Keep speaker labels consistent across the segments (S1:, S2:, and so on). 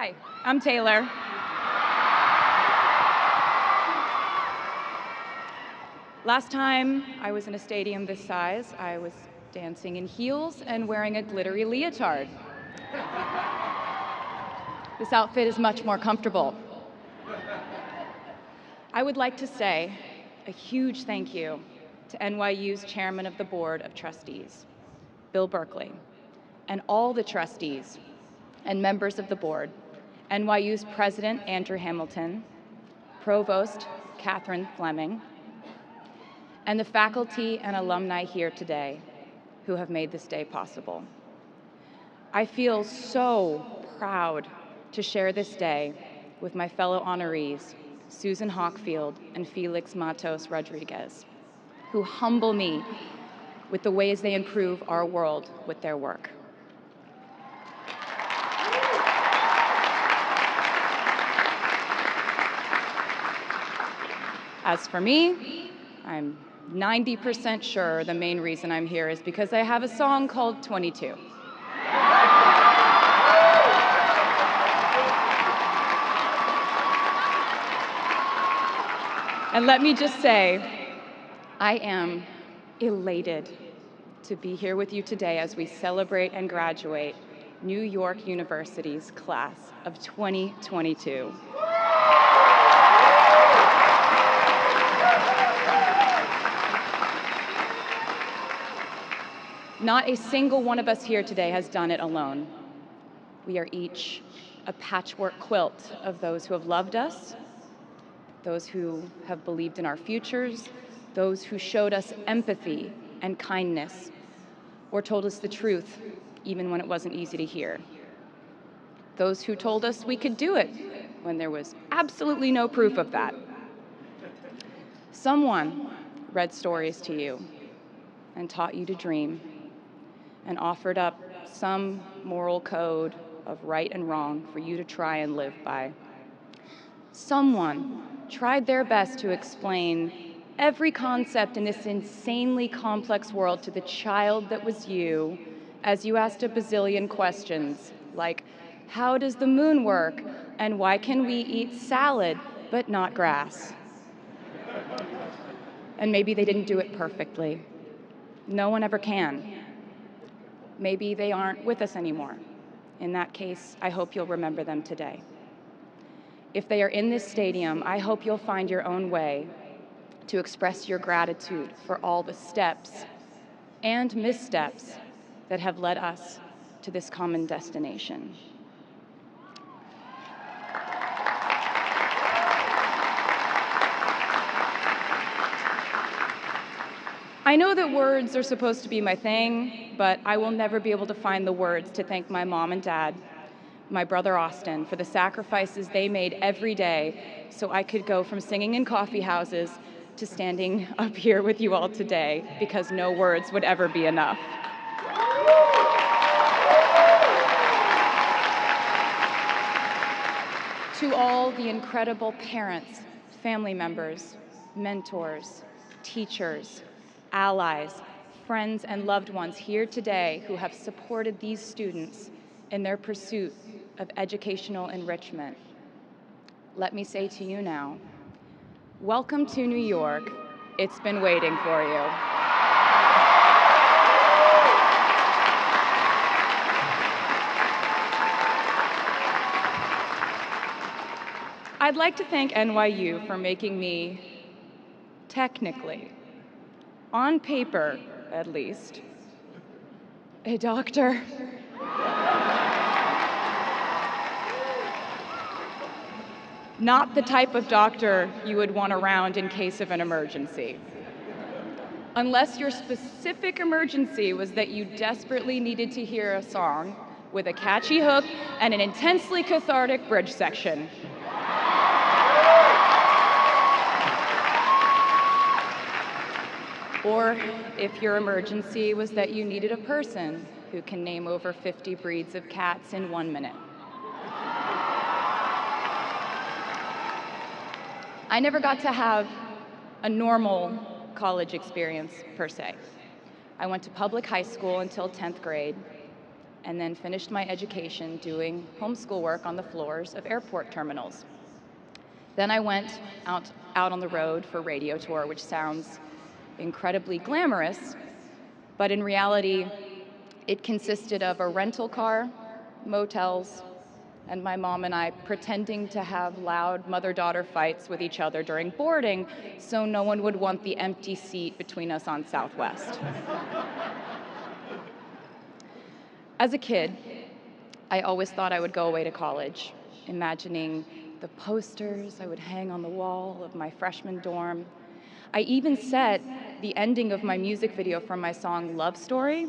S1: Hi, I'm Taylor. Last time I was in a stadium this size, I was dancing in heels and wearing a glittery leotard. This outfit is much more comfortable. I would like to say a huge thank you to NYU's Chairman of the Board of Trustees, Bill Berkeley, and all the trustees and members of the board, NYU's President Andrew Hamilton, Provost Catherine Fleming, and the faculty and alumni here today who have made this day possible. I feel so proud to share this day with my fellow honorees, Susan Hockfield and Felix Matos Rodriguez, who humble me with the ways they improve our world with their work. As for me, I'm 90% sure the main reason I'm here is because I have a song called 22. And let me just say, I am elated to be here with you today as we celebrate and graduate New York University's class of 2022. Not a single one of us here today has done it alone. We are each a patchwork quilt of those who have loved us, those who have believed in our futures, those who showed us empathy and kindness, or told us the truth even when it wasn't easy to hear. Those who told us we could do it when there was absolutely no proof of that. Someone read stories to you and taught you to dream and offered up some moral code of right and wrong for you to try and live by. Someone tried their best to explain every concept in this insanely complex world to the child that was you as you asked a bazillion questions like, how does the moon work? And why can we eat salad but not grass? And maybe they didn't do it perfectly. No one ever can. Maybe they aren't with us anymore. In that case, I hope you'll remember them today. If they are in this stadium, I hope you'll find your own way to express your gratitude for all the steps and missteps that have led us to this common destination. I know that words are supposed to be my thing, but I will never be able to find the words to thank my mom and dad, my brother Austin, for the sacrifices they made every day so I could go from singing in coffee houses to standing up here with you all today, because no words would ever be enough. To all the incredible parents, family members, mentors, teachers, allies, friends, and loved ones here today who have supported these students in their pursuit of educational enrichment, let me say to you now, welcome to New York. It's been waiting for you. I'd like to thank NYU for making me, technically, on paper at least, a doctor. Not the type of doctor you would want around in case of an emergency. Unless your specific emergency was that you desperately needed to hear a song with a catchy hook and an intensely cathartic bridge section. Or if your emergency was that you needed a person who can name over 50 breeds of cats in 1 minute. I never got to have a normal college experience, per se. I went to public high school until 10th grade, and then finished my education doing homeschool work on the floors of airport terminals. Then I went out on the road for radio tour, which sounds incredibly glamorous, but in reality, it consisted of a rental car, motels, and my mom and I pretending to have loud mother-daughter fights with each other during boarding so no one would want the empty seat between us on Southwest. As a kid, I always thought I would go away to college, imagining the posters I would hang on the wall of my freshman dorm. I even set the ending of my music video from my song Love Story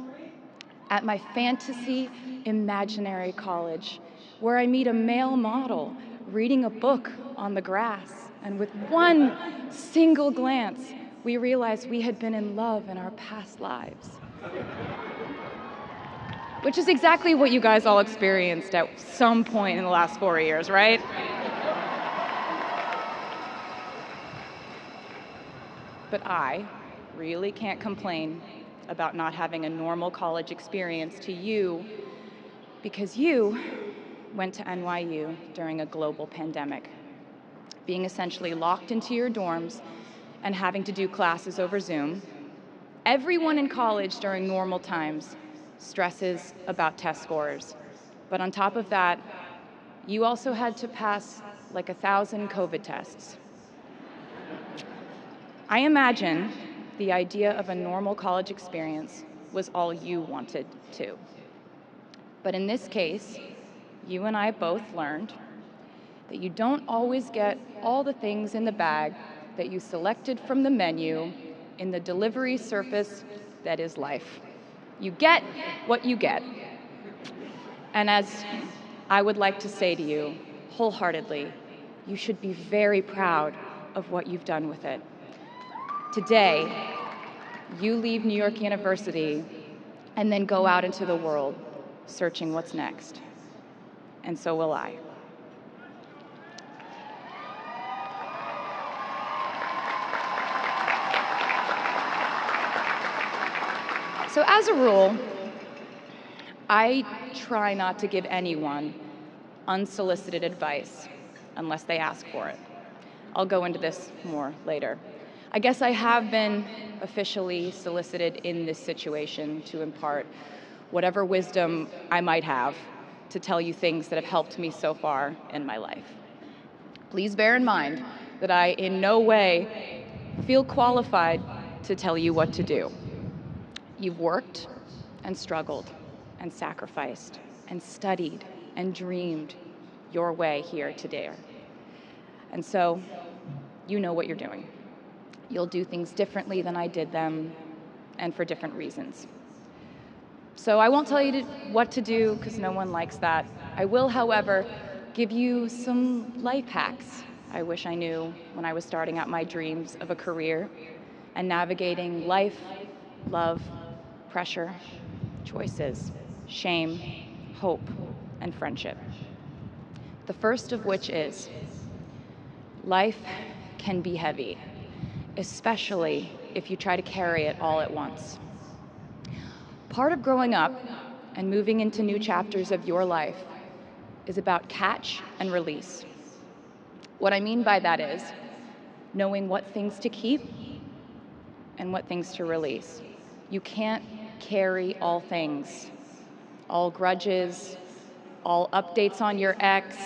S1: at my fantasy imaginary college, where I meet a male model reading a book on the grass, and with one single glance, we realized we had been in love in our past lives. Which is exactly what you guys all experienced at some point in the last 4 years, right? But I really can't complain about not having a normal college experience to you, because you went to NYU during a global pandemic, being essentially locked into your dorms and having to do classes over Zoom. Everyone in college during normal times stresses about test scores, but on top of that, you also had to pass like 1,000 COVID tests. I imagine the idea of a normal college experience was all you wanted too. But in this case, you and I both learned that you don't always get all the things in the bag that you selected from the menu in the delivery service that is life. You get what you get. And as I would like to say to you wholeheartedly, you should be very proud of what you've done with it. Today, you leave New York University and then go out into the world searching what's next. And so will I. So as a rule, I try not to give anyone unsolicited advice unless they ask for it. I'll go into this more later. I guess I have been officially solicited in this situation to impart whatever wisdom I might have to tell you things that have helped me so far in my life. Please bear in mind that I in no way feel qualified to tell you what to do. You've worked and struggled and sacrificed and studied and dreamed your way here today. And so you know what you're doing. You'll do things differently than I did them and for different reasons. So I won't tell you what to do because no one likes that. I will, however, give you some life hacks I wish I knew when I was starting out my dreams of a career and navigating life, love, pressure, choices, shame, hope, and friendship. The first of which is, life can be heavy, especially if you try to carry it all at once. Part of growing up and moving into new chapters of your life is about catch and release. What I mean by that is knowing what things to keep and what things to release. You can't carry all things, all grudges, all updates on your ex,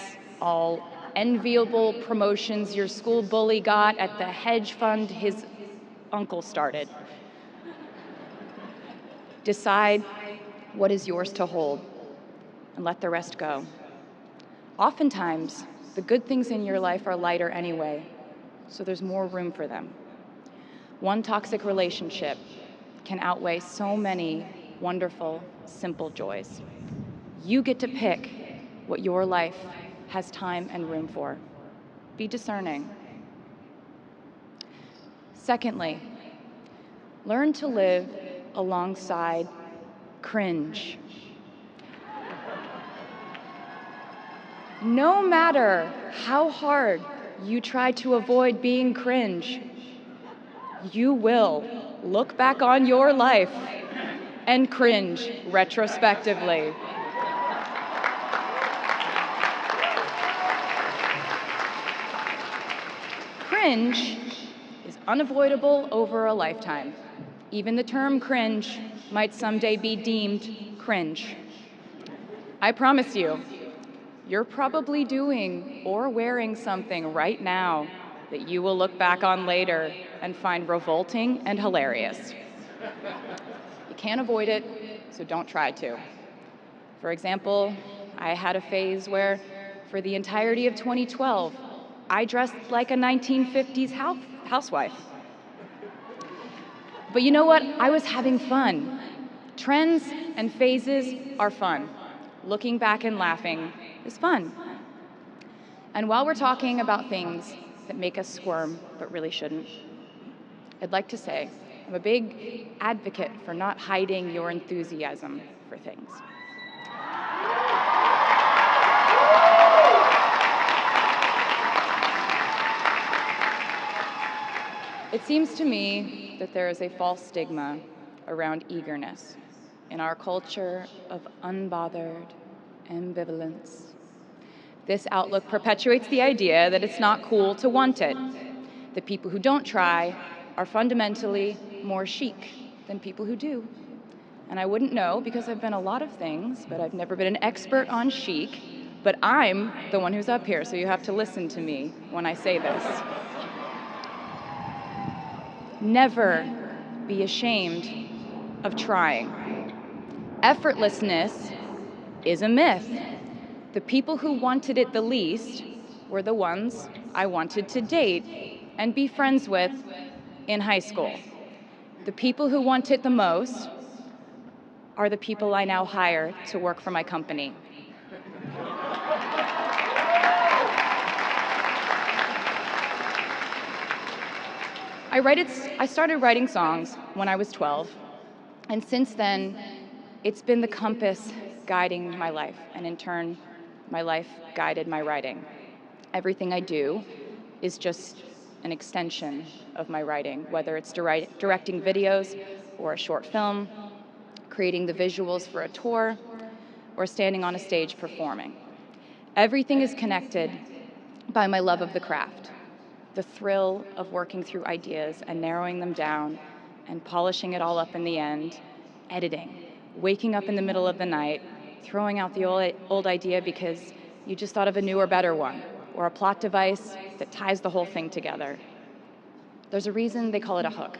S1: all enviable promotions your school bully got at the hedge fund his uncle started. Decide what is yours to hold and let the rest go. Oftentimes, the good things in your life are lighter anyway, so there's more room for them. One toxic relationship can outweigh so many wonderful, simple joys. You get to pick what your life has time and room for. Be discerning. Secondly, learn to live alongside cringe. No matter how hard you try to avoid being cringe, you will look back on your life and cringe retrospectively. Cringe is unavoidable over a lifetime. Even the term cringe might someday be deemed cringe. I promise you, you're probably doing or wearing something right now that you will look back on later and find revolting and hilarious. You can't avoid it, so don't try to. For example, I had a phase where, for the entirety of 2012, I dressed like a 1950s housewife. But you know what? I was having fun. Trends and phases are fun. Looking back and laughing is fun. And while we're talking about things that make us squirm but really shouldn't, I'd like to say I'm a big advocate for not hiding your enthusiasm for things. It seems to me that there is a false stigma around eagerness in our culture of unbothered ambivalence. This outlook perpetuates the idea that it's not cool to want it, that people who don't try are fundamentally more chic than people who do. And I wouldn't know because I've been a lot of things, but I've never been an expert on chic, but I'm the one who's up here, so you have to listen to me when I say this. Never be ashamed of trying. Effortlessness is a myth. The people who wanted it the least were the ones I wanted to date and be friends with in high school. The people who want it the most are the people I now hire to work for my company. I started writing songs when I was 12, and since then, it's been the compass guiding my life, and in turn, my life guided my writing. Everything I do is just an extension of my writing, whether it's directing videos or a short film, creating the visuals for a tour, or standing on a stage performing. Everything is connected by my love of the craft, the thrill of working through ideas and narrowing them down and polishing it all up in the end, editing, waking up in the middle of the night, throwing out the old idea because you just thought of a newer, better one, or a plot device that ties the whole thing together. There's a reason they call it a hook.